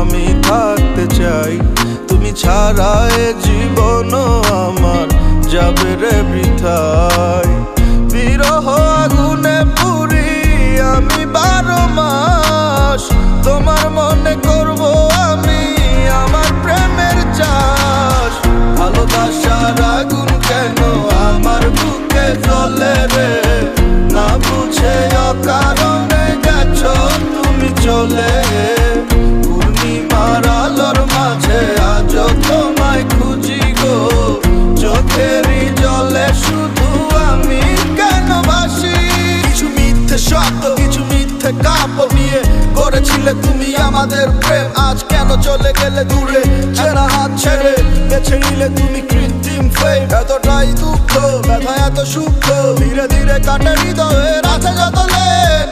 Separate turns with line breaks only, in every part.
আমি থাকতে চাই। তুমি ছাড়া এ জীবন আমার যাবে রে বৃথায়। বিরহ আগুনে পুরি আমি 12 মাস, তোমার মনে করব আমি আমার প্রেমের চাষ। ভালোবাসার আগুন কেন আমার বুকে জ্বলে রে, না বুঝে অকারণে গেছো তুমি চলে। পূর্ণিমার আলোর মাঝে আজও তোমায় খুঁজি গো, চোখেরই জলে শুধু আমি কেন ভাসি। কিছু মিথ্যে শব্দ, কিছু মিথ্যে কাপড় নিয়ে করেছিলে তুমি আমাদের প্রেম, আজ কেন চলে গেলে দূরে চেনা হাত ছেড়ে বেছে নিলে তুমি কৃত্রিম ফেম। এতটাই দুঃখ ব্যথা এত সুখ ধীরে ধীরে কাটে হৃদয়ের আছে যত লেন,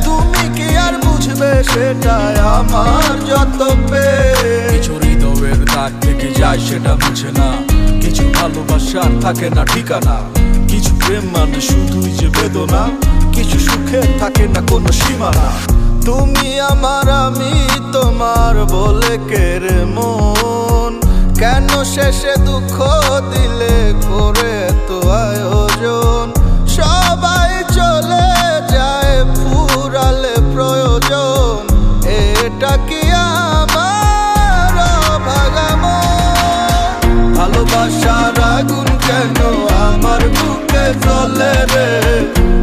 তুমি কি আর বুঝবে সেটাই আমার যত পেন।
কিছু হৃদয়ের দাগ থেকে যায় সেটা মুছে না, কিছু ভালোবাসার থাকে না ঠিকানা।
কিছু প্রেম মানে শুধুই যে বেদনা, কিছু সুখের থাকে না কোনো সীমানা। তুমি আমার আমি তোমার বলে কেড়ে মন, কেন শেষে দুঃখ দিলে করে তো আয়োজন। সবাই চলে যায় ফুরালে প্রয়োজন, এটা কি আমার ভাগামন। ভালোবাসার আগুন কেন আমার বুকে জ্বলে রে,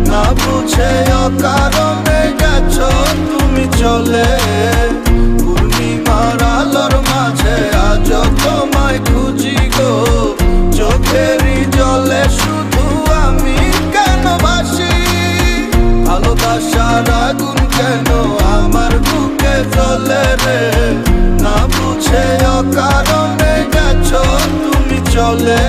না বুঝে অকারণে গেছো তুমি চলে। পূর্ণিমার আলোর মাঝে আজও তোমায় খুঁজি গো, চোখেরই জলে শুধু আমি কেন ভাসি। ভালোবাসার আগুন কেন আমার বুকে জ্বলে রে, না বুঝে অকারণে গেছো তুমি চলে।